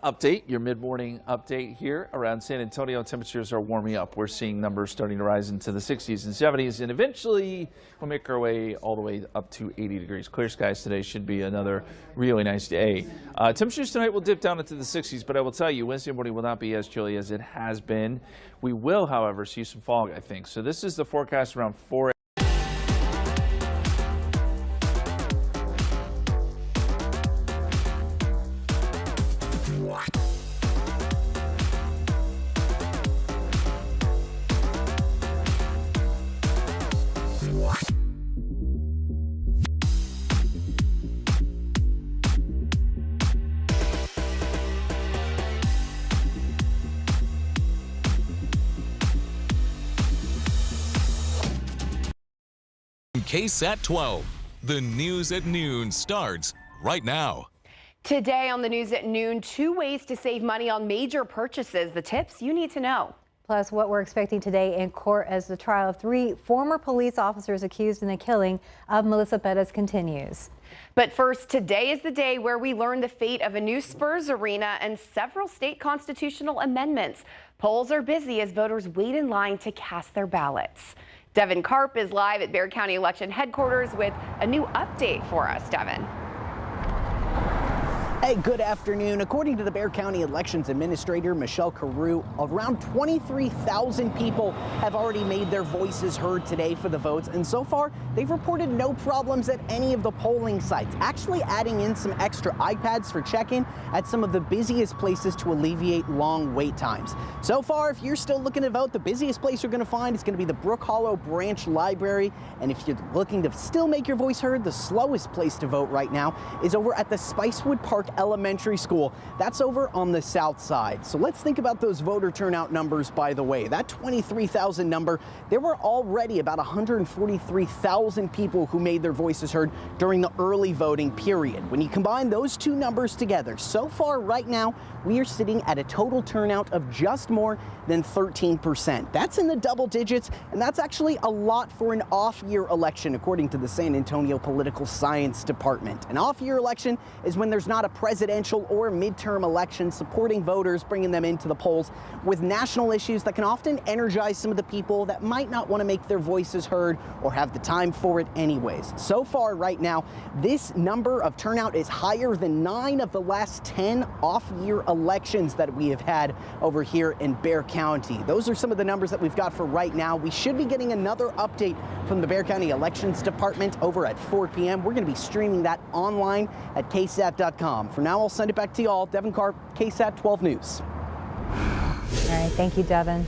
update, your mid-morning update here around San Antonio. Temperatures are warming up. We're seeing numbers starting to rise into the 60s and 70s, and eventually we'll make our way all the way up to 80 degrees. Clear skies today should be another really nice day. Temperatures tonight will dip down into the 60s, but I will tell you, Wednesday morning will not be as chilly as it has been. We will, however, see some fog, I think. So this is the forecast around 4 KSAT 12. The news at noon starts right now. Today on the news at noon, 2 ways to save money on major purchases. The tips you need to know. Plus, what we're expecting today in court as the trial of 3 former police officers accused in the killing of Melissa Pettis continues. But first, today is the day where we learn the fate of a new Spurs arena and several state constitutional amendments. Polls are busy as voters wait in line to cast their ballots. Devin Karp is live at Bexar County Election Headquarters with a new update for us. Devin. Hey, good afternoon. According to the Bexar County Elections Administrator, Michelle Carew, around 23,000 people have already made their voices heard today for the votes. And so far, they've reported no problems at any of the polling sites, actually adding in some extra iPads for check-in at some of the busiest places to alleviate long wait times. So far, if you're still looking to vote, the busiest place you're going to find is going to be the Brook Hollow Branch Library. And if you're looking to still make your voice heard, the slowest place to vote right now is over at the Spicewood Park Elementary School. That's over on the south side. So let's think about those voter turnout numbers, by the way. That 23,000 number, there were already about 143,000 people who made their voices heard during the early voting period. When you combine those two numbers together, so far right now, we are sitting at a total turnout of just more than 13%. That's in the double digits, and that's actually a lot for an off-year election, according to the San Antonio Political Science Department. An off-year election is when there's not a presidential or midterm election supporting voters, bringing them into the polls with national issues that can often energize some of the people that might not want to make their voices heard or have the time for it anyways. So far right now, this number of turnout is higher than 9 of the last 10 off-year elections that we have had over here in Bexar County. Those are some of the numbers that we've got for right now. We should be getting another update from the Bexar County Elections Department over at 4 p.m. We're going to be streaming that online at KSAT.com. For now, I'll send it back to you all. Devin Karp, KSAT 12 News. All right, thank you, Devin.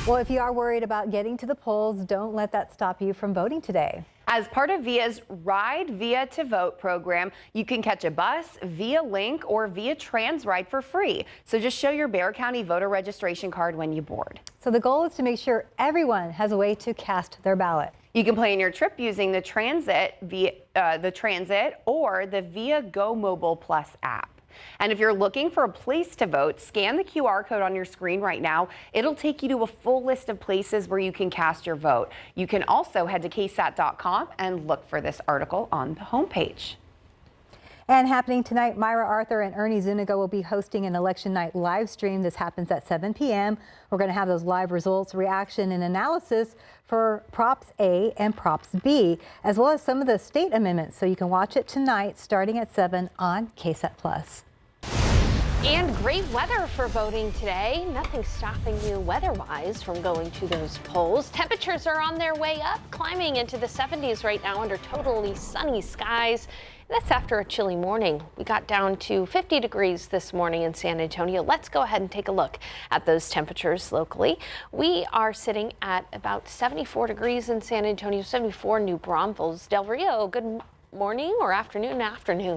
Well, if you are worried about getting to the polls, don't let that stop you from voting today. As part of VIA's Ride Via to Vote program, you can catch a bus, Via Link, or Via TransRide for free. So just show your Bexar County voter registration card when you board. So the goal is to make sure everyone has a way to cast their ballot. You can plan your trip using the Transit or the Via Go Mobile Plus app. And if you're looking for a place to vote, scan the QR code on your screen right now. It'll take you to a full list of places where you can cast your vote. You can also head to KSAT.com and look for this article on the homepage. And happening tonight, Myra Arthur and Ernie Zuniga will be hosting an election night live stream. This happens at 7 p.m. We're going to have those live results, reaction, and analysis for Props A and Props B, as well as some of the state amendments. So you can watch it tonight starting at 7 on KSAT Plus. And great weather for voting today. Nothing stopping you weather-wise from going to those polls. Temperatures are on their way up, climbing into the 70s right now under totally sunny skies. That's after a chilly morning. We got down to 50 degrees this morning in San Antonio. Let's go ahead and take a look at those temperatures locally. We are sitting at about 74 degrees in San Antonio, 74 New Braunfels. Del Rio, good morning or afternoon,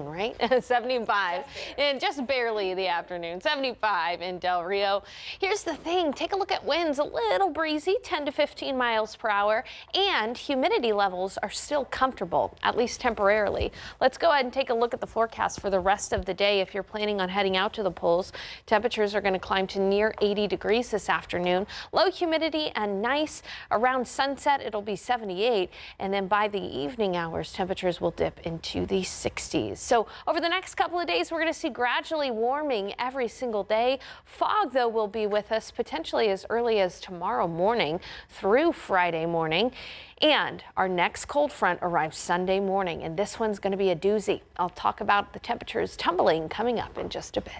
right? 75 and just barely the afternoon, 75 in Del Rio. Here's the thing, take a look at winds, a little breezy, 10 to 15 miles per hour, and humidity levels are still comfortable, at least temporarily. Let's go ahead and take a look at the forecast for the rest of the day. If you're planning on heading out to the polls, temperatures are going to climb to near 80 degrees this afternoon. Low humidity and nice. Around sunset, it'll be 78, and then by the evening hours, temperatures will dip dip into the 60s. So over the next couple of days, we're going to see gradually warming every single day. Fog, though, will be with us potentially as early as tomorrow morning through Friday morning. And our next cold front arrives Sunday morning, and this one's going to be a doozy. I'll talk about the temperatures tumbling coming up in just a bit.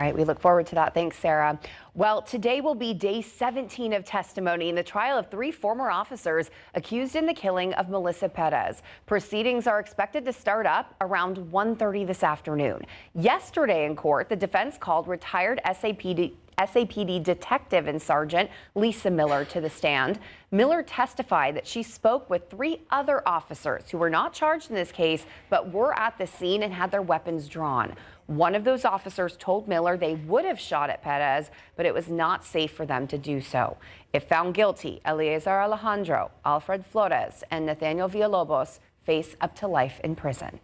All right, we look forward to that. Thanks, Sarah. Well, today will be day 17 of testimony in the trial of 3 former officers accused in the killing of Melissa Perez. Proceedings are expected to start up around 1:30 this afternoon. Yesterday in court, the defense called retired SAPD detective and sergeant Lisa Miller to the stand. Miller testified that she spoke with 3 other officers who were not charged in this case, but were at the scene and had their weapons drawn. One of those officers told Miller they would have shot at Perez, but it was not safe for them to do so. If found guilty, Eliezer Alejandro, Alfred Flores, and Nathaniel Villalobos face up to life in prison.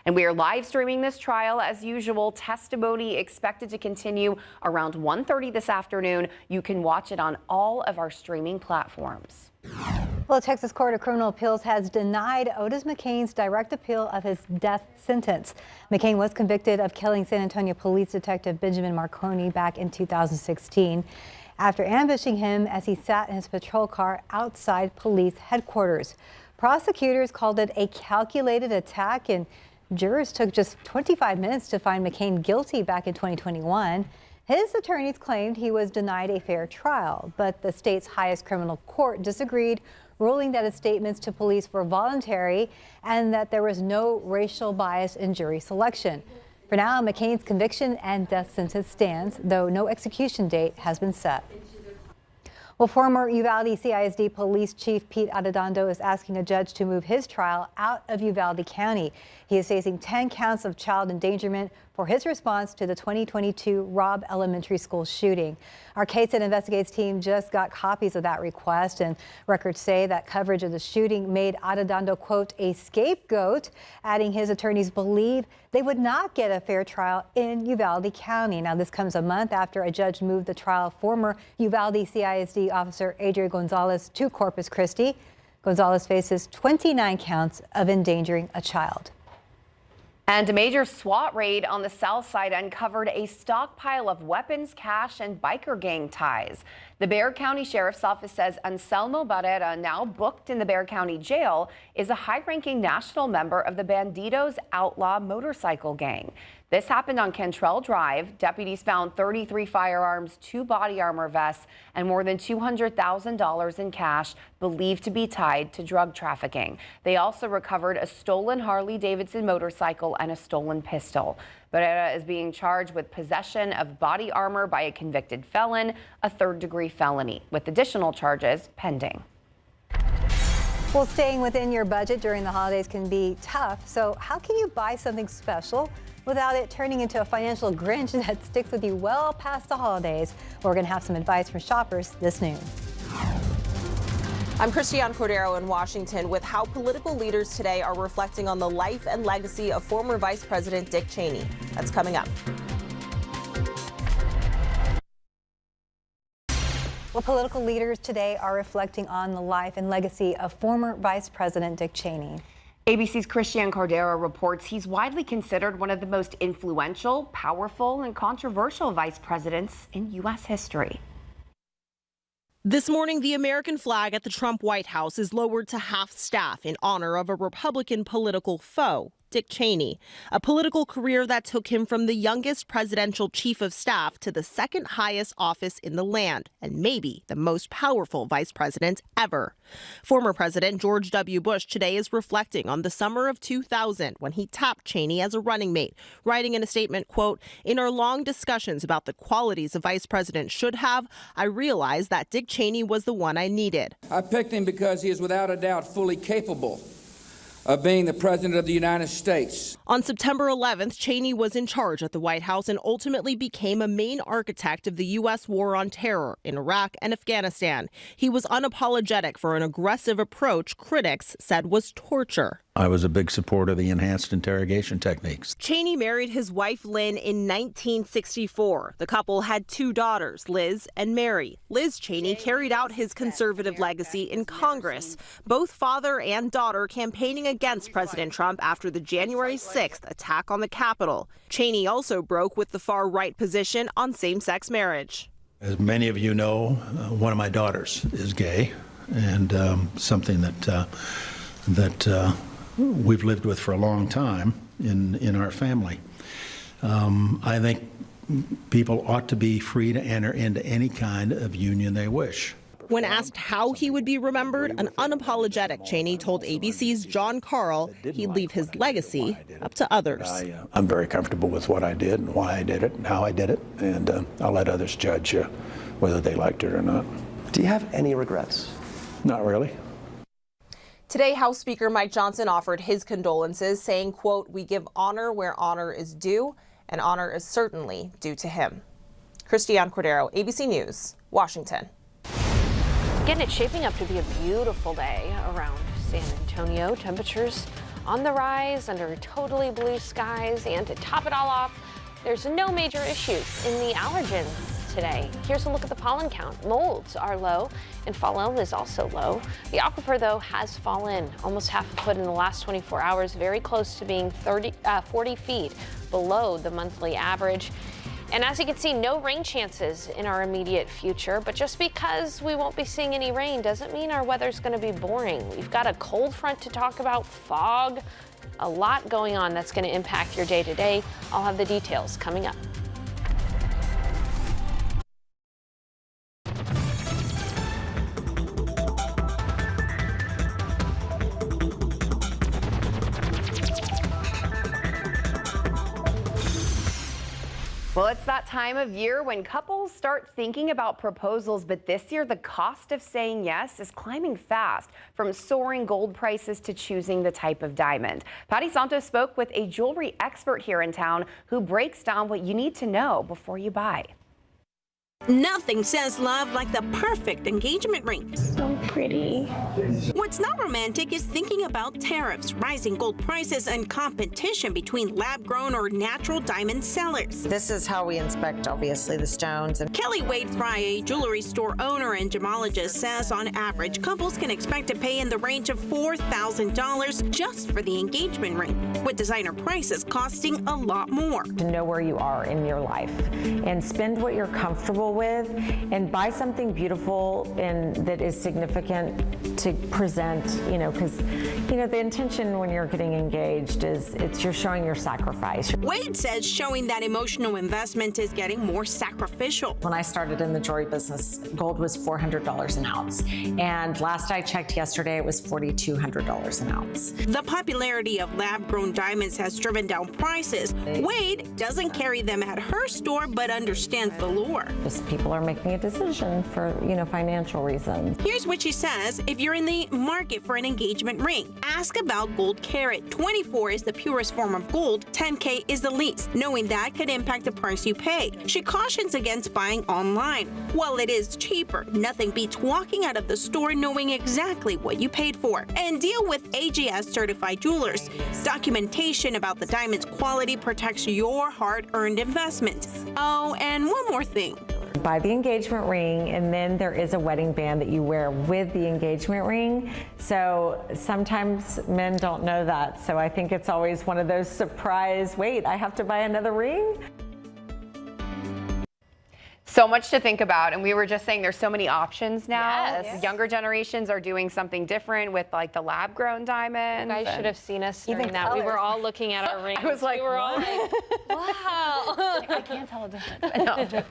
And we are live streaming this trial as usual. Testimony expected to continue around 1:30 this afternoon. You can watch it on all of our streaming platforms. Well, the Texas Court of Criminal Appeals has denied Otis McCain's direct appeal of his death sentence. McCain was convicted of killing San Antonio Police Detective Benjamin Marconi back in 2016 after ambushing him as he sat in his patrol car outside police headquarters. Prosecutors called it a calculated attack, and jurors took just 25 minutes to find McCain guilty back in 2021. His attorneys claimed he was denied a fair trial, but the state's highest criminal court disagreed, ruling that his statements to police were voluntary and that there was no racial bias in jury selection. For now, McCain's conviction and death sentence stands, though no execution date has been set. Well, former Uvalde CISD Police Chief Pete Arredondo is asking a judge to move his trial out of Uvalde County. He is facing 10 counts of child endangerment for his response to the 2022 Robb Elementary School shooting. Our KSAT Investigates team just got copies of that request, and records say that coverage of the shooting made Arredondo, quote, a scapegoat, adding his attorneys believe they would not get a fair trial in Uvalde County. Now, this comes a month after a judge moved the trial of former Uvalde CISD officer Adrian Gonzalez to Corpus Christi. Gonzalez faces 29 counts of endangering a child. And a major SWAT raid on the south side uncovered a stockpile of weapons, cash, and biker gang ties. The Bexar County Sheriff's Office says Anselmo Barrera, now booked in the Bexar County Jail, is a high-ranking national member of the Bandidos Outlaw motorcycle gang. This happened on Cantrell Drive. Deputies found 33 firearms, 2 body armor vests, and more than $200,000 in cash believed to be tied to drug trafficking. They also recovered a stolen Harley-Davidson motorcycle and a stolen pistol. Barrera is being charged with possession of body armor by a convicted felon, a third-degree felony, with additional charges pending. Well, staying within your budget during the holidays can be tough. So how can you buy something special without it turning into a financial Grinch that sticks with you well past the holidays? We're going to have some advice from shoppers this noon. I'm Christiane Cordero in Washington with how political leaders today are reflecting on the life and legacy of former Vice President Dick Cheney. That's coming up. Well, political leaders today are reflecting on the life and legacy of former Vice President Dick Cheney. ABC's Christiane Cordero reports he's widely considered one of the most influential, powerful, and controversial vice presidents in U.S. history. This morning, the American flag at the Trump White House is lowered to half staff in honor of a Republican political foe, Dick Cheney, a political career that took him from the youngest presidential chief of staff to the second highest office in the land, and maybe the most powerful vice president ever. Former President George W. Bush today is reflecting on the summer of 2000 when he tapped Cheney as a running mate, writing in a statement, quote, "In our long discussions about the qualities a vice president should have, I realized that Dick Cheney was the one I needed. I picked him because he is without a doubt fully capable of being the President of the United States." On September 11th, Cheney was in charge at the White House and ultimately became a main architect of the U.S. war on terror in Iraq and Afghanistan. He was unapologetic for an aggressive approach critics said was torture. I was a big supporter of the enhanced interrogation techniques. Cheney married his wife Lynn in 1964. The couple had 2 daughters, Liz and Mary. Liz Cheney carried out his conservative legacy in Congress, both father and daughter campaigning against President Trump after the January 6th attack on the Capitol. Cheney also broke with the far-right position on same-sex marriage. As many of you know, one of my daughters is gay, and something that we've lived with for a long time in our family. I think people ought to be free to enter into any kind of union they wish. When asked how he would be remembered, an unapologetic Cheney told ABC's John Carl he'd leave his legacy up to others. I'm very comfortable with what I did and why I did it and how I did it, and I'll let others judge whether they liked it or not. Do you have any regrets? Not really. Today, House Speaker Mike Johnson offered his condolences, saying, quote, "We give honor where honor is due, and honor is certainly due to him." Christiane Cordero, ABC News, Washington. Again, it's shaping up to be a beautiful day around San Antonio. Temperatures on the rise under totally blue skies. And to top it all off, there's no major issues in the allergens today. Here's a look at the pollen count. Molds are low and fallow is also low. The aquifer, though, has fallen almost half a foot in the last 24 hours, very close to being 40 feet below the monthly average. And as you can see, no rain chances in our immediate future. But just because we won't be seeing any rain doesn't mean our weather's going to be boring. We've got a cold front to talk about, fog, a lot going on that's going to impact your day to day. I'll have the details coming up. Well, it's that time of year when couples start thinking about proposals, but this year the cost of saying yes is climbing fast, from soaring gold prices to choosing the type of diamond. Patty Santos spoke with a jewelry expert here in town who breaks down what you need to know before you buy. Nothing says love like the perfect engagement ring. So pretty. What's not romantic is thinking about tariffs, rising gold prices, and competition between lab-grown or natural diamond sellers. This is how we inspect, obviously, the stones. And Kelly Wade-Fry, a jewelry store owner and gemologist, says on average, couples can expect to pay in the range of $4,000 just for the engagement ring, with designer prices costing a lot more. To know where you are in your life and spend what you're comfortable with and buy something beautiful and that is significant to present, because, the intention when you're getting engaged is you're showing your sacrifice. Wade says showing that emotional investment is getting more sacrificial. When I started in the jewelry business, gold was $400 an ounce. And last I checked yesterday, it was $4,200 an ounce. The popularity of lab-grown diamonds has driven down prices. Wade doesn't carry them at her store, but understands the lure. Just people are making a decision for, financial reasons. Here's what she says. If you're in the market for an engagement ring, ask about gold carat. 24 is the purest form of gold, 10K is the least. Knowing that could impact the price you pay. She cautions against buying online. While it is cheaper, nothing beats walking out of the store knowing exactly what you paid for. And deal with AGS certified jewelers. Documentation about the diamond's quality protects your hard-earned investment. Oh, and one more thing. Buy the engagement ring, and then there is a wedding band that you wear with the engagement ring. So sometimes men don't know that. So I think it's always one of those surprise, wait, I have to buy another ring? So much to think about, and we were just saying there's so many options now. Yes. Younger generations are doing something different with like the lab-grown diamonds. You guys should have seen us during Even that. We were colors. all looking at our rings. I was like, we were all like, wow. I can't tell a difference. No.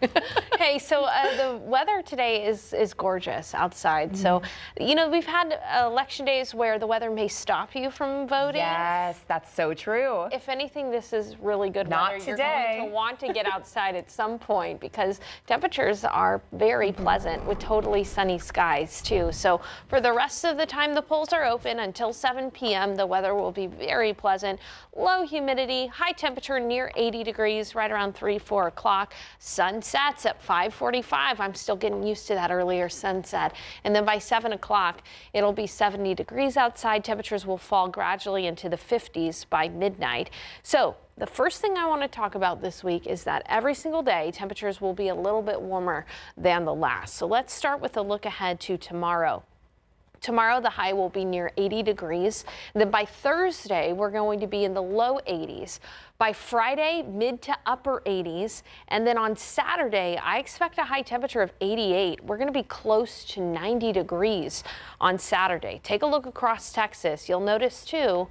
Hey, so the weather today is gorgeous outside. So, we've had election days where the weather may stop you from voting. Yes, that's so true. If anything, this is really good Not weather. today. You're going to want to get outside at some point because Temperatures are very pleasant with totally sunny skies too. So for the rest of the time the polls are open until 7 p.m. the weather will be very pleasant. Low humidity, high temperature near 80 degrees right around 3-4 o'clock. Sun sets at 5:45. I'm still getting used to that earlier sunset. And then by 7 o'clock it'll be 70 degrees outside. Temperatures will fall gradually into the 50s by midnight. So the first thing I want to talk about this week is that every single day temperatures will be a little bit warmer than the last. So let's start with a look ahead to tomorrow. Tomorrow, the high will be near 80 degrees. And then by Thursday, we're going to be in the low 80s. By Friday, mid to upper 80s. And then on Saturday, I expect a high temperature of 88. We're going to be close to 90 degrees on Saturday. Take a look across Texas. You'll notice, too,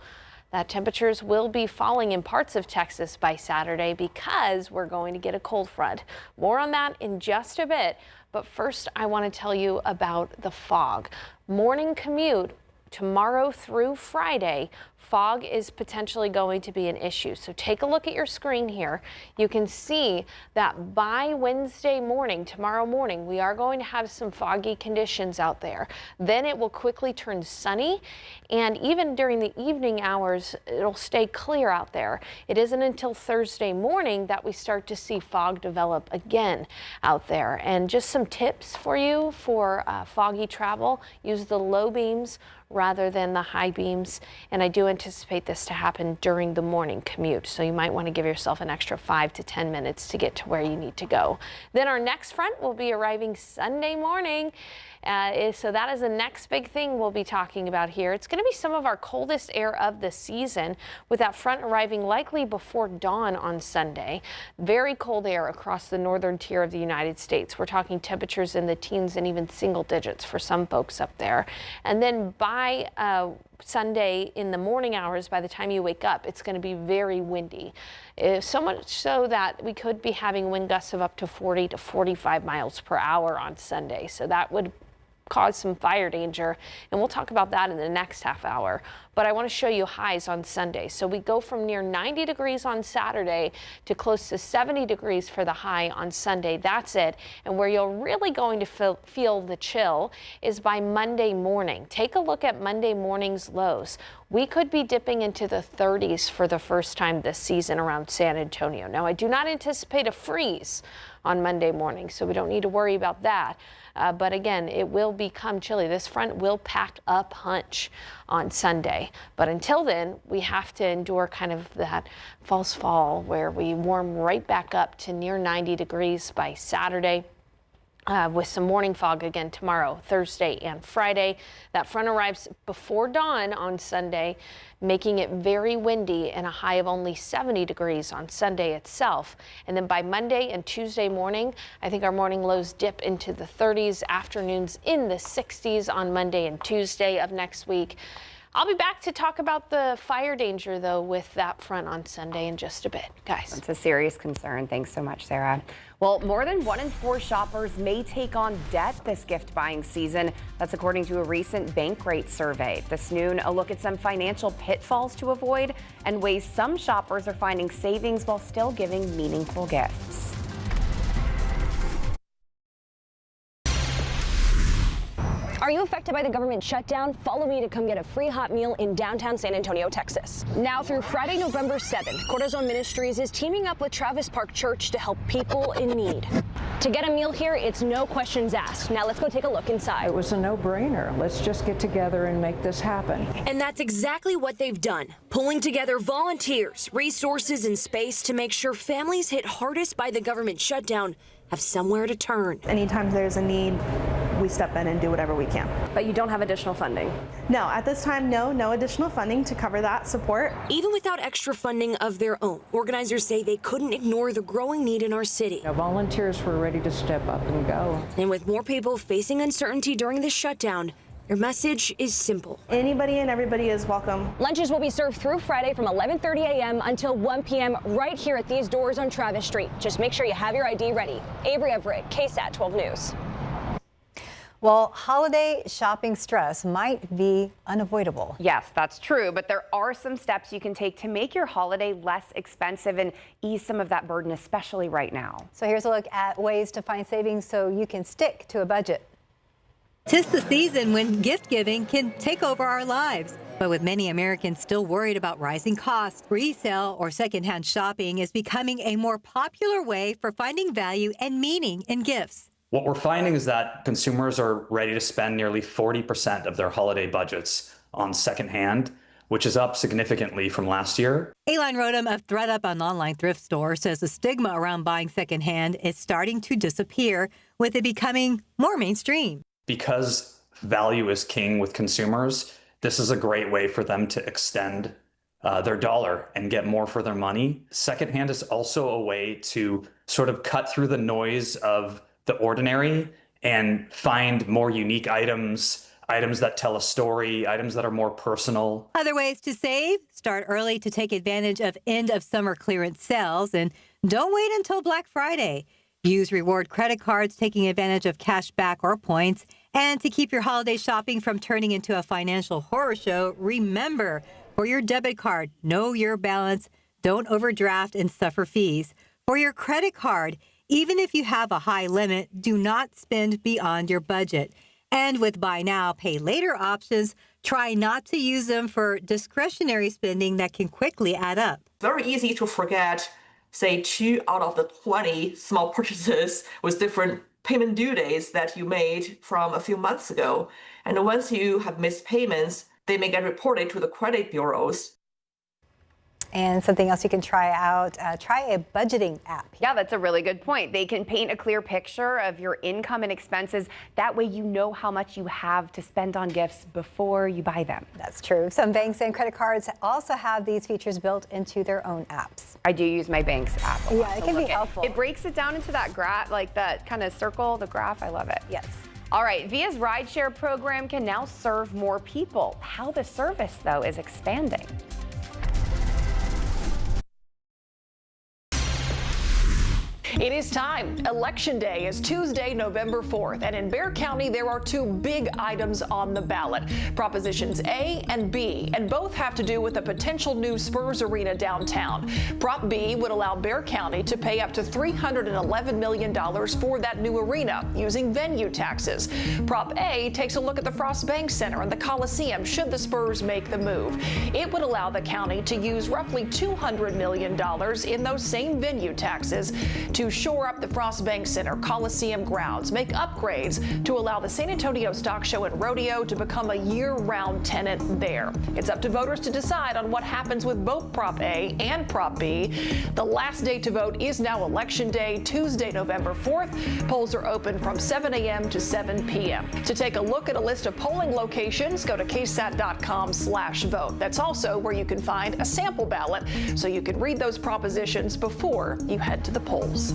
that temperatures will be falling in parts of Texas by Saturday because we're going to get a cold front. More on that in just a bit. But first, I want to tell you about the fog. Morning commute tomorrow through Friday. Fog is potentially going to be an issue. So take a look at your screen here. You can see that by Wednesday morning, tomorrow morning, we are going to have some foggy conditions out there. Then it will quickly turn sunny, and even during the evening hours, it'll stay clear out there. It isn't until Thursday morning that we start to see fog develop again out there. And just some tips for you for foggy travel: use the low beams rather than the high beams. And I do anticipate this to happen during the morning commute. So you might want to give yourself an extra 5 to 10 minutes to get to where you need to go. Then our next front will be arriving Sunday morning. So that is the next big thing we'll be talking about here. It's going to be some of our coldest air of the season, with that front arriving likely before dawn on Sunday. Very cold air across the northern tier of the United States. We're talking temperatures in the teens and even single digits for some folks up there. And then by Sunday in the morning hours, by the time you wake up, it's going to be very windy. So much so that we could be having wind gusts of up to 40 to 45 miles per hour on Sunday. So that would cause some fire danger, and we'll talk about that in the next half hour. But I want to show you highs on Sunday. So we go from near 90 degrees on Saturday to close to 70 degrees for the high on Sunday. That's it. And where you're really going to feel the chill is by Monday morning. Take a look at Monday morning's lows. We could be dipping into the 30s for the first time this season around San Antonio. Now, I do not anticipate a freeze on Monday morning, so we don't need to worry about that. But again, it will become chilly. This front will pack a punch on Sunday. But until then, we have to endure kind of that false fall where we warm right back up to near 90 degrees by Saturday. With some morning fog again tomorrow, Thursday, and Friday. That front arrives before dawn on Sunday, making it very windy and a high of only 70 degrees on Sunday itself. And then by Monday and Tuesday morning, I think our morning lows dip into the 30s, afternoons in the 60s on Monday and Tuesday of next week. I'll be back to talk about the fire danger, though, with that front on Sunday in just a bit. Guys. It's a serious concern. Thanks so much, Sarah. Well, more than 1 in 4 shoppers may take on debt this gift buying season. That's according to a recent Bankrate survey. This noon, a look at some financial pitfalls to avoid and ways some shoppers are finding savings while still giving meaningful gifts. Are you affected by the government shutdown? Follow me to come get a free hot meal in downtown San Antonio, Texas. Now through Friday, November 7th, Corazon Ministries is teaming up with Travis Park Church to help people in need. To get a meal here, it's no questions asked. Now let's go take a look inside. It was a no-brainer. Let's just get together and make this happen. And that's exactly what they've done, pulling together volunteers, resources, and space to make sure families hit hardest by the government shutdown have somewhere to turn. Anytime there's a need, we step in and do whatever we can. But you don't have additional funding? No, at this time, no additional funding to cover that support. Even without extra funding of their own, organizers say they couldn't ignore the growing need in our city. Volunteers were ready to step up and go. And with more people facing uncertainty during the shutdown, their message is simple. Anybody and everybody is welcome. Lunches will be served through Friday from 11:30 a.m. until 1 p.m. right here at these doors on Travis Street. Just make sure you have your ID ready. Avery Everett, KSAT 12 News. Well, holiday shopping stress might be unavoidable. Yes, that's true, but there are some steps you can take to make your holiday less expensive and ease some of that burden, especially right now. So here's a look at ways to find savings so you can stick to a budget. 'Tis the season when gift giving can take over our lives. But with many Americans still worried about rising costs, resale or secondhand shopping is becoming a more popular way for finding value and meaning in gifts. What we're finding is that consumers are ready to spend nearly 40% of their holiday budgets on secondhand, which is up significantly from last year. Aline Rodham of ThredUp, an online thrift store, says the stigma around buying secondhand is starting to disappear, with it becoming more mainstream. Because value is king with consumers, this is a great way for them to extend their dollar and get more for their money. Secondhand is also a way to sort of cut through the noise of the ordinary and find more unique items that tell a story, items that are more personal. Other ways to save: start early to take advantage of end of summer clearance sales, and don't wait until Black Friday. Use reward credit cards, taking advantage of cash back or points. And to keep your holiday shopping from turning into a financial horror show, remember, for your debit card, know your balance, don't overdraft and suffer fees. For your credit card, even if you have a high limit, do not spend beyond your budget. And with buy now, pay later options, try not to use them for discretionary spending that can quickly add up. Very easy to forget, say, 2 out of the 20 small purchases with different payment due dates that you made from a few months ago. And once you have missed payments, they may get reported to the credit bureaus. And something else you can try out, try a budgeting app. Yeah, that's a really good point. They can paint a clear picture of your income and expenses. That way you know how much you have to spend on gifts before you buy them. That's true. Some banks and credit cards also have these features built into their own apps. I do use my bank's app a lot. Yeah, it can be helpful. It breaks it down into that graph, like that kind of circle, the graph. I love it. Yes. All right, Via's rideshare program can now serve more people. How the service, though, is expanding. It is time. Election Day is Tuesday, November 4th, and in Bexar County, there are two big items on the ballot, Propositions A and B, and both have to do with a potential new Spurs Arena downtown. Prop B would allow Bexar County to pay up to $311 million for that new arena using venue taxes. Prop A takes a look at the Frost Bank Center and the Coliseum should the Spurs make the move. It would allow the county to use roughly $200 million in those same venue taxes to shore up the Frost Bank Center Coliseum grounds, make upgrades to allow the San Antonio Stock Show and Rodeo to become a year-round tenant there. It's up to voters to decide on what happens with both Prop A and Prop B. The last day to vote is now Election Day, Tuesday, November 4th. Polls are open from 7 a.m. to 7 p.m. To take a look at a list of polling locations, go to ksat.com/vote. That's also where you can find a sample ballot so you can read those propositions before you head to the polls.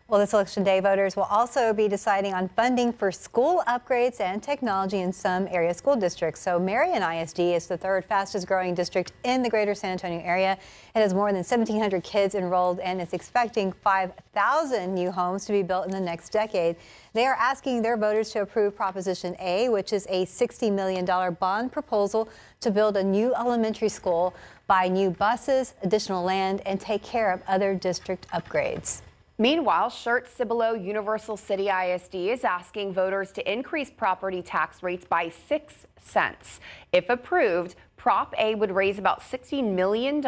Well, this Election Day, voters will also be deciding on funding for school upgrades and technology in some area school districts. So Marion ISD is the third fastest growing district in the greater San Antonio area. It has more than 1,700 kids enrolled and is expecting 5,000 new homes to be built in the next decade. They are asking their voters to approve Proposition A, which is a $60 million bond proposal to build a new elementary school, buy new buses, additional land, and take care of other district upgrades. Meanwhile, Schertz-Cibolo Universal City ISD is asking voters to increase property tax rates by 6 cents. If approved, Prop A would raise about $60 million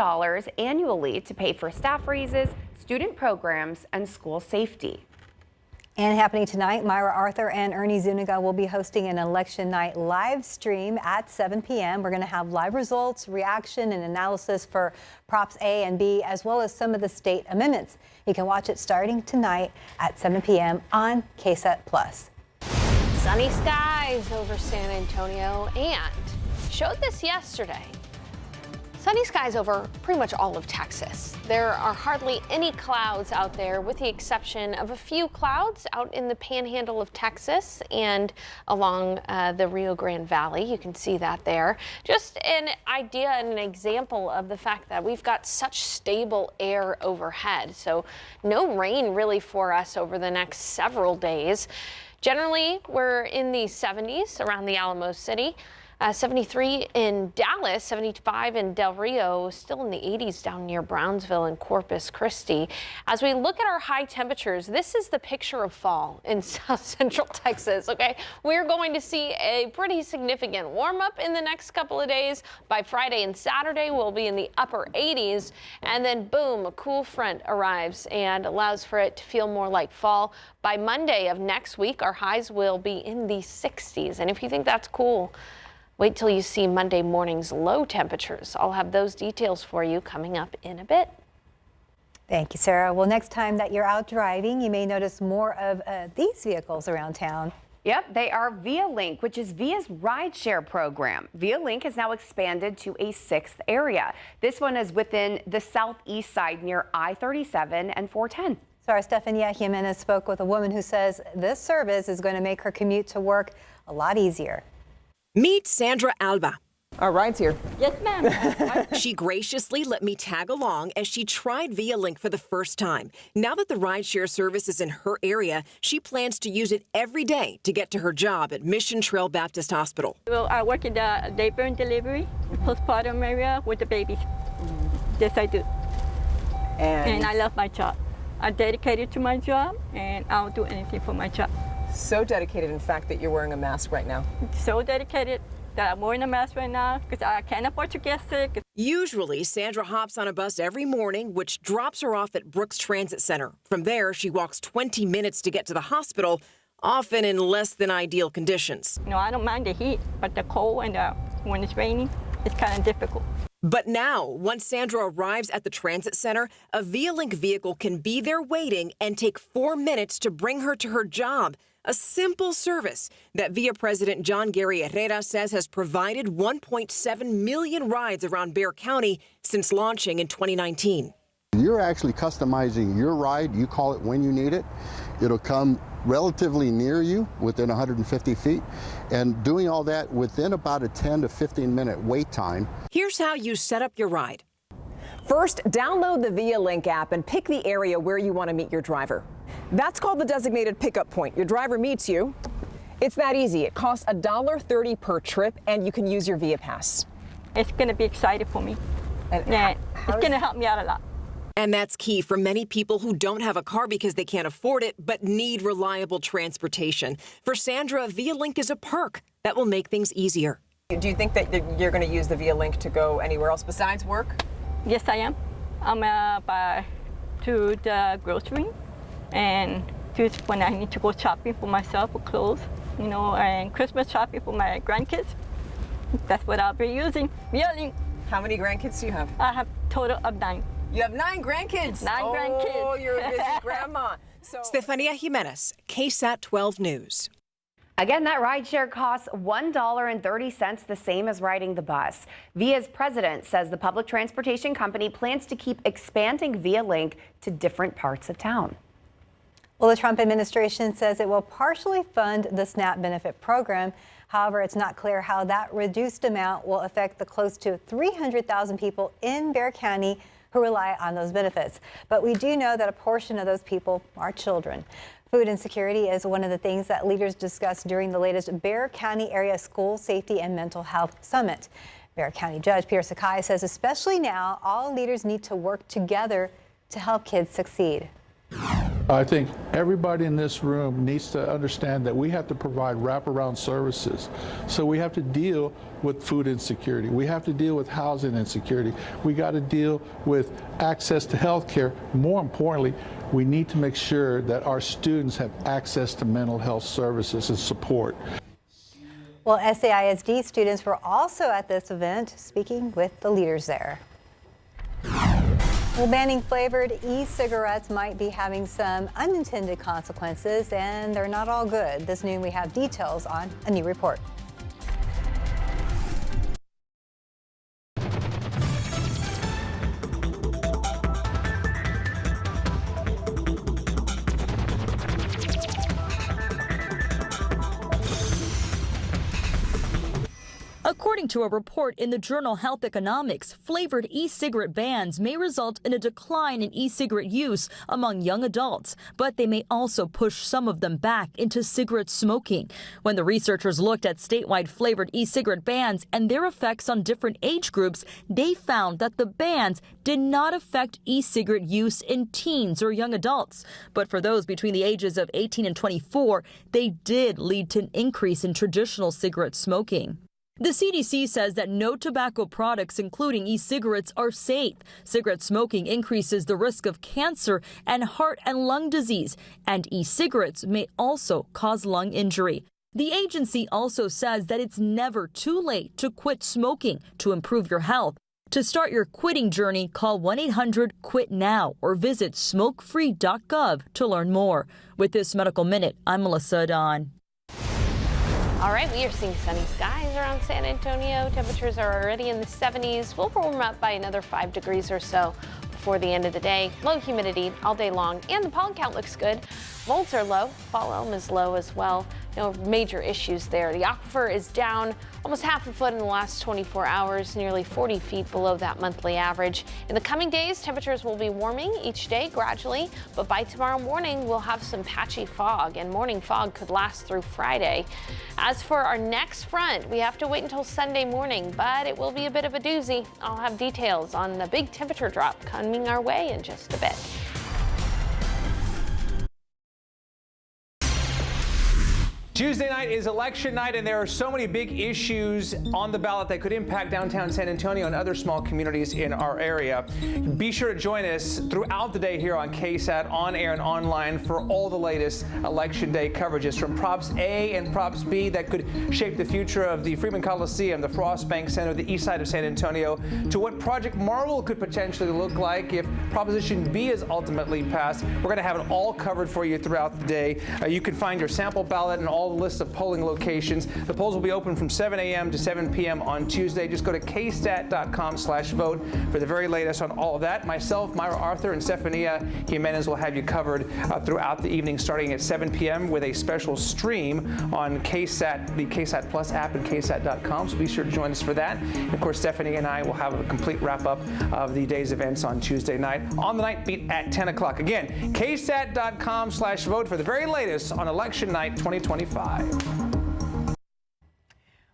annually to pay for staff raises, student programs, and school safety. And happening tonight, Myra Arthur and Ernie Zuniga will be hosting an election night live stream at 7 p.m. We're going to have live results, reaction, and analysis for Props A and B, as well as some of the state amendments. You can watch it starting tonight at 7 p.m. on KSAT+. Sunny skies over San Antonio, and showed this yesterday. Sunny skies over pretty much all of Texas. There are hardly any clouds out there with the exception of a few clouds out in the panhandle of Texas and along the Rio Grande Valley. You can see that there. Just an idea and an example of the fact that we've got such stable air overhead. So no rain really for us over the next several days. Generally, we're in the 70s around the Alamo City. 73 in Dallas, 75 in Del Rio, still in the 80s down near Brownsville and Corpus Christi. As we look at our high temperatures, this is the picture of fall in South Central Texas, okay? We're going to see a pretty significant warm up in the next couple of days. By Friday and Saturday, we'll be in the upper 80s, and then boom, a cool front arrives and allows for it to feel more like fall. By Monday of next week, our highs will be in the 60s, and if you think that's cool, wait till you see Monday morning's low temperatures. I'll have those details for you coming up in a bit. Thank you, Sarah. Well, next time that you're out driving, you may notice more of these vehicles around town. Yep, they are Via Link, which is Via's rideshare program. Via Link has now expanded to a 6th area. This one is within the southeast side near I-37 and 410. So our Estefania Jimenez spoke with a woman who says this service is going to make her commute to work a lot easier. Meet Sandra Alba. Our ride's here. Yes, ma'am. She graciously let me tag along as she tried Via Link for the first time. Now that the rideshare service is in her area, she plans to use it every day to get to her job at Mission Trail Baptist Hospital. Well, I work in the labor and delivery, postpartum area with the babies. Yes, I do. And I love my job. I'm dedicated to my job, and I'll do anything for my job. So dedicated, in fact, that you're wearing a mask right now. So dedicated that I'm wearing a mask right now because I can't afford to get sick. Usually, Sandra hops on a bus every morning, which drops her off at Brooks Transit Center. From there, she walks 20 minutes to get to the hospital, often in less than ideal conditions. No, I don't mind the heat, but the cold and when it's raining, it's kind of difficult. But now, once Sandra arrives at the transit center, a Via Link vehicle can be there waiting and take 4 minutes to bring her to her job. A simple service that Via President John Gary Herrera says has provided 1.7 million rides around Bexar County since launching in 2019. You're actually customizing your ride. You call it when you need it. It'll come relatively near you within 150 feet and doing all that within about a 10 to 15 minute wait time. Here's how you set up your ride. First, download the Via Link app and pick the area where you want to meet your driver. That's called the designated pickup point. Your driver meets you. It's that easy. It costs $1.30 per trip, and you can use your Via Pass. It's going to be exciting for me. And it's going to help me out a lot. And that's key for many people who don't have a car because they can't afford it, but need reliable transportation. For Sandra, Via Link is a perk that will make things easier. Do you think that you're going to use the Via Link to go anywhere else besides work? Yes, I am. I'm to the grocery and just when I need to go shopping for myself for clothes, you know, and Christmas shopping for my grandkids. That's what I'll be using. Via Link. How many grandkids do you have? I have a total of 9. You have 9 grandkids? 9 grandkids. Oh, you're a busy grandma. Estefania Jimenez, KSAT 12 News. Again, that rideshare costs $1.30, the same as riding the bus. Via's president says the public transportation company plans to keep expanding Via Link to different parts of town. Well, the Trump administration says it will partially fund the SNAP benefit program. However, it's not clear how that reduced amount will affect the close to 300,000 people in Bexar County who rely on those benefits. But we do know that a portion of those people are children. Food insecurity is one of the things that leaders discussed during the latest Bexar County Area School Safety and Mental Health Summit. Bexar County Judge Peter Sakai says especially now, all leaders need to work together to help kids succeed. I think everybody in this room needs to understand that we have to provide wraparound services. So we have to deal with food insecurity. We have to deal with housing insecurity. We got to deal with access to health care. More importantly, we need to make sure that our students have access to mental health services and support. Well, SAISD students were also at this event speaking with the leaders there. Well, banning flavored e-cigarettes might be having some unintended consequences, and they're not all good. This noon we have details on a new report. According to a report in the journal Health Economics, flavored e-cigarette bans may result in a decline in e-cigarette use among young adults, but they may also push some of them back into cigarette smoking. When the researchers looked at statewide flavored e-cigarette bans and their effects on different age groups, they found that the bans did not affect e-cigarette use in teens or young adults. But for those between the ages of 18 and 24, they did lead to an increase in traditional cigarette smoking. The CDC says that no tobacco products, including e-cigarettes, are safe. Cigarette smoking increases the risk of cancer and heart and lung disease, and e-cigarettes may also cause lung injury. The agency also says that it's never too late to quit smoking to improve your health. To start your quitting journey, call 1-800-QUIT-NOW or visit smokefree.gov to learn more. With this Medical Minute, I'm Melissa Don. All right, we are seeing sunny skies around San Antonio. Temperatures are already in the 70s. We'll warm up by another 5 degrees or so before the end of the day. Low humidity all day long, and the pollen count looks good. Molds are low. Fall elm is low as well. No major issues there. The aquifer is down almost half a foot in the last 24 hours, nearly 40 feet below that monthly average. In the coming days, temperatures will be warming each day gradually, but by tomorrow morning, we'll have some patchy fog, and morning fog could last through Friday. As for our next front, we have to wait until Sunday morning, but it will be a bit of a doozy. I'll have details on the big temperature drop coming our way in just a bit. Tuesday night is election night, and there are so many big issues on the ballot that could impact downtown San Antonio and other small communities in our area. Be sure to join us throughout the day here on KSAT, on air and online, for all the latest election day coverages, from Props A and Props B that could shape the future of the Freeman Coliseum, the Frost Bank Center, the east side of San Antonio, to what Project Marvel could potentially look like if Proposition B is ultimately passed. We're going to have it all covered for you throughout the day. You can find your sample ballot and all the list of polling locations. The polls will be open from 7 a.m. to 7 p.m. on Tuesday. Just go to kstat.com/vote for the very latest on all of that. Myself, Myra Arthur, and Stefania Jimenez will have you covered throughout the evening, starting at 7 p.m. with a special stream on KSAT, the KSAT Plus app, and ksat.com. So be sure to join us for that. And of course, Stephanie and I will have a complete wrap-up of the day's events on Tuesday night on the night beat at 10 o'clock. Again, ksat.com/vote for the very latest on election night 2025.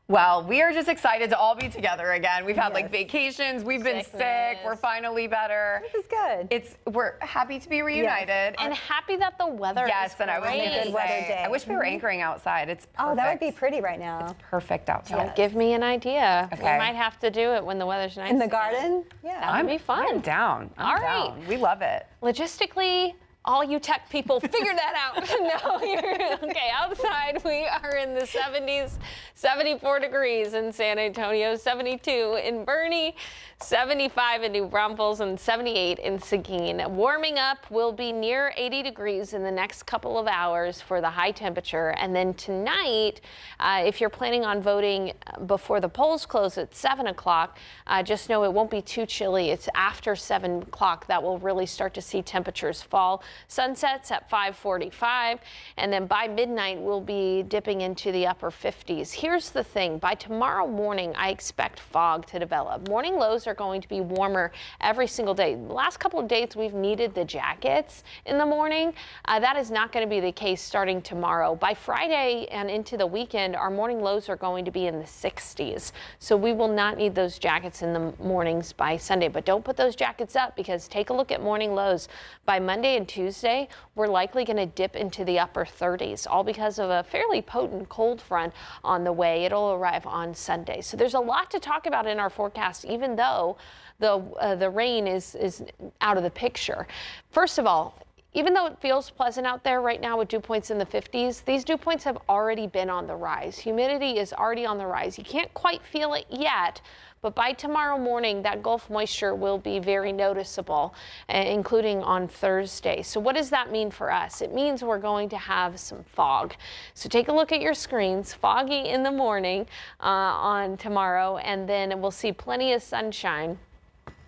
Well, we are just excited to all be together again. We've had like vacations, we've been sick, we're finally better. This is good. We're happy to be reunited. Yes. And happy that the weather is and I was great. going to Good weather say, day. I wish we were anchoring outside. It's perfect. Oh, that would be pretty right now. It's perfect outside. Don't give me an idea. Okay. We might have to do it when the weather's nice. In the again. garden? Yeah. That would be fun. I'm down. All right. Down. We love it. Logistically, all you tech people, figure that out. No, you're okay. Outside, we are in the 70s, 74 degrees in San Antonio, 72 in Bernie, 75 in New Braunfels, and 78 in Seguin. Warming up will be near 80 degrees in the next couple of hours for the high temperature. And then tonight, if you're planning on voting before the polls close at 7 o'clock, just know it won't be too chilly. It's after 7 o'clock that we'll really start to see temperatures fall. Sunsets at 5:45, and then by midnight we'll be dipping into the upper 50s. Here's the thing, by tomorrow morning I expect fog to develop. Morning lows are going to be warmer every single day. The last couple of days we've needed the jackets in the morning. That is not going to be the case starting tomorrow. By Friday and into the weekend, our morning lows are going to be in the 60s. So we will not need those jackets in the mornings by Sunday, but don't put those jackets up, because take a look at morning lows. By Monday and Tuesday, we're likely going to dip into the upper 30s, all because of a fairly potent cold front on the way. It'll arrive on Sunday. So there's a lot to talk about in our forecast, even though the rain is out of the picture. First of all, even though it feels pleasant out there right now with dew points in the 50s, these dew points have already been on the rise. Humidity is already on the rise. You can't quite feel it yet, but by tomorrow morning, that Gulf moisture will be very noticeable, including on Thursday. So what does that mean for us? It means we're going to have some fog. So take a look at your screens. Foggy in the morning on tomorrow, and then we'll see plenty of sunshine.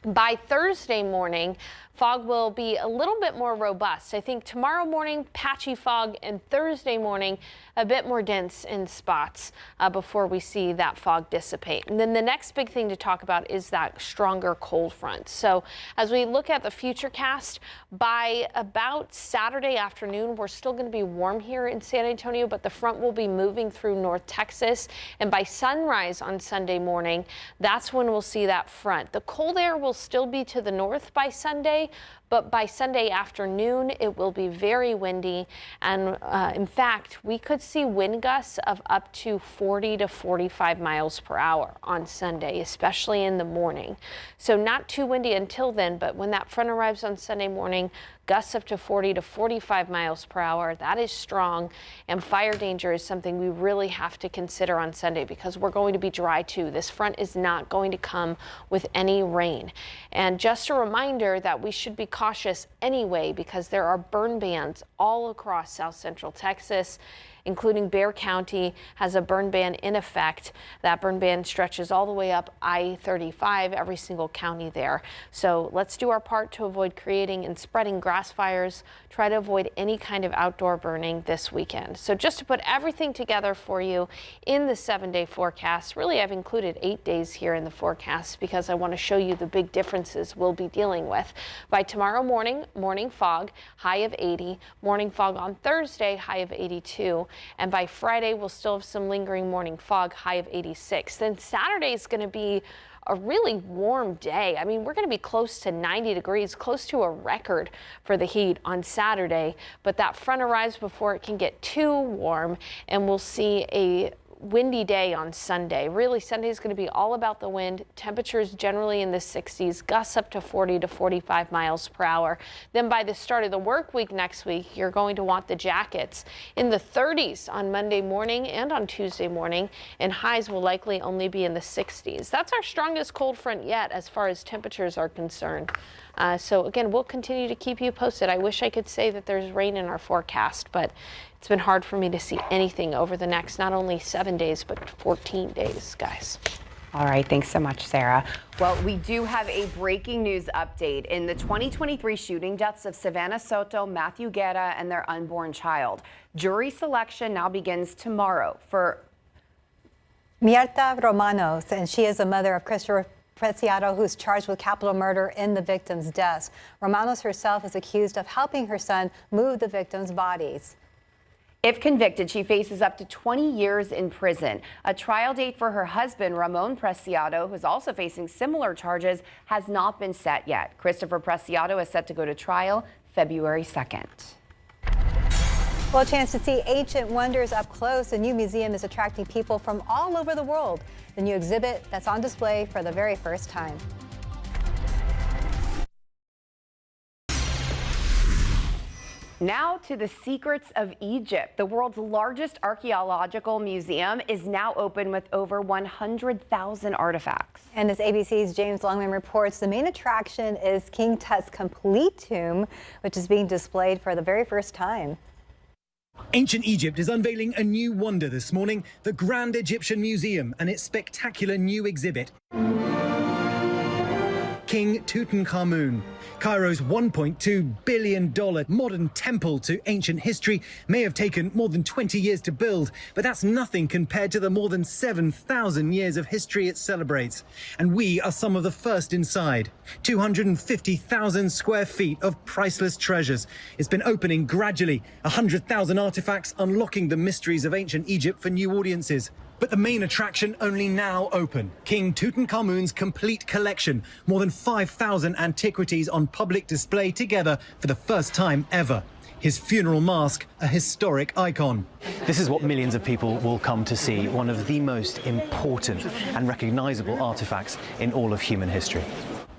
By Thursday morning, fog will be a little bit more robust. I think tomorrow morning, patchy fog, and Thursday morning, a bit more dense in spots before we see that fog dissipate. And then the next big thing to talk about is that stronger cold front. So as we look at the futurecast, by about Saturday afternoon, we're still going to be warm here in San Antonio, but the front will be moving through North Texas. And by sunrise on Sunday morning, that's when we'll see that front. The cold air will still be to the north by Sunday, but by Sunday afternoon, it will be very windy. And in fact, we could see wind gusts of up to 40 to 45 miles per hour on Sunday, especially in the morning. So not too windy until then, but when that front arrives on Sunday morning, gusts up to 40 to 45 miles per hour. That is strong, and fire danger is something we really have to consider on Sunday because we're going to be dry too. This front is not going to come with any rain. And just a reminder that we should be cautious anyway because there are burn bans all across South Central Texas, including Bexar County has a burn ban in effect. That burn ban stretches all the way up I-35, every single county there. So let's do our part to avoid creating and spreading grass fires. Try to avoid any kind of outdoor burning this weekend. So just to put everything together for you in the 7-day forecast, really I've included 8 days here in the forecast because I want to show you the big differences we'll be dealing with. By tomorrow morning, morning fog, high of 80. Morning fog on Thursday, high of 82. And by Friday, we'll still have some lingering morning fog, high of 86. Then Saturday is going to be a really warm day. I mean, we're going to be close to 90 degrees, close to a record for the heat on Saturday. But that front arrives before it can get too warm, and we'll see a windy day on Sunday. Really, Sunday is going to be all about the wind. Temperatures generally in the 60s, gusts up to 40 to 45 miles per hour. Then by the start of the work week next week, you're going to want the jackets in the 30s on Monday morning and on Tuesday morning, and highs will likely only be in the 60s. That's our strongest cold front yet as far as temperatures are concerned. So again, we'll continue to keep you posted. I wish I could say that there's rain in our forecast, but it's been hard for me to see anything over the next not only 7 days, but 14 days, guys. All right, thanks so much, Sarah. Well, we do have a breaking news update in the 2023 shooting deaths of Savannah Soto, Matthew Guerra, and their unborn child. Jury selection now begins tomorrow for Mierta Romanos, and she is the mother of Christopher Preciado, who's charged with capital murder in the victims' deaths. Romanos herself is accused of helping her son move the victims' bodies. If convicted, she faces up to 20 years in prison. A trial date for her husband, Ramon Preciado, who's also facing similar charges, has not been set yet. Christopher Preciado is set to go to trial February 2nd. Well, a chance to see ancient wonders up close. The new museum is attracting people from all over the world. The new exhibit that's on display for the very first time. Now to the secrets of Egypt. The world's largest archaeological museum is now open with over 100,000 artifacts. And as ABC's James Longman reports, the main attraction is King Tut's complete tomb, which is being displayed for the very first time. Ancient Egypt is unveiling a new wonder this morning, the Grand Egyptian Museum and its spectacular new exhibit. King Tutankhamun. Cairo's $1.2 billion modern temple to ancient history may have taken more than 20 years to build, but that's nothing compared to the more than 7,000 years of history it celebrates. And we are some of the first inside. 250,000 square feet of priceless treasures. It's been opening gradually, 100,000 artifacts unlocking the mysteries of ancient Egypt for new audiences. But the main attraction only now open. King Tutankhamun's complete collection. More than 5,000 antiquities on public display together for the first time ever. His funeral mask, a historic icon. This is what millions of people will come to see, one of the most important and recognizable artifacts in all of human history.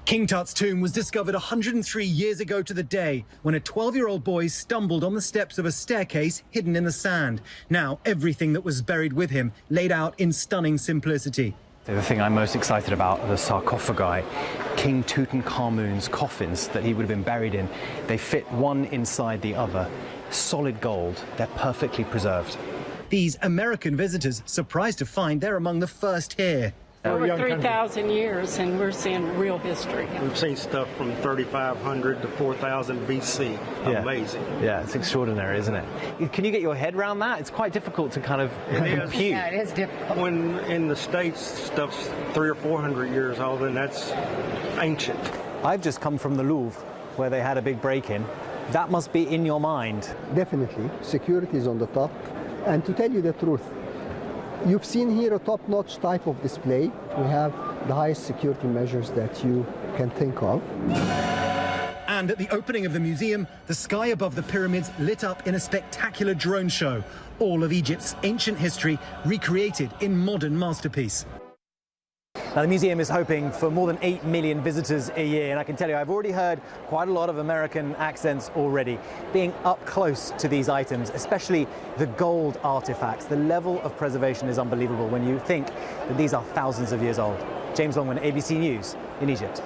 King Tut's tomb was discovered 103 years ago to the day when a 12-year-old boy stumbled on the steps of a staircase hidden in the sand. Now, everything that was buried with him laid out in stunning simplicity. The thing I'm most excited about are the sarcophagi, King Tutankhamun's coffins that he would have been buried in. They fit one inside the other. Solid gold, they're perfectly preserved. These American visitors surprised to find they're among the first here. Over 3,000 years, and we're seeing real history. We've seen stuff from 3,500 to 4,000 BC. Amazing. Yeah, it's extraordinary, isn't it? Can you get your head around that? It's quite difficult to kind of compute. Yeah, it is difficult. When in the States stuff's 300 or 400 years old, then that's ancient. I've just come from the Louvre, where they had a big break-in. That must be in your mind. Definitely. Security is on the top. And to tell you the truth, you've seen here a top-notch type of display. We have the highest security measures that you can think of. And at the opening of the museum, the sky above the pyramids lit up in a spectacular drone show. All of Egypt's ancient history recreated in modern masterpiece. Now, the museum is hoping for more than 8 million visitors a year, and I can tell you I've already heard quite a lot of American accents already. Being up close to these items, especially the gold artifacts, the level of preservation is unbelievable when you think that these are thousands of years old. James Longman, ABC News in Egypt.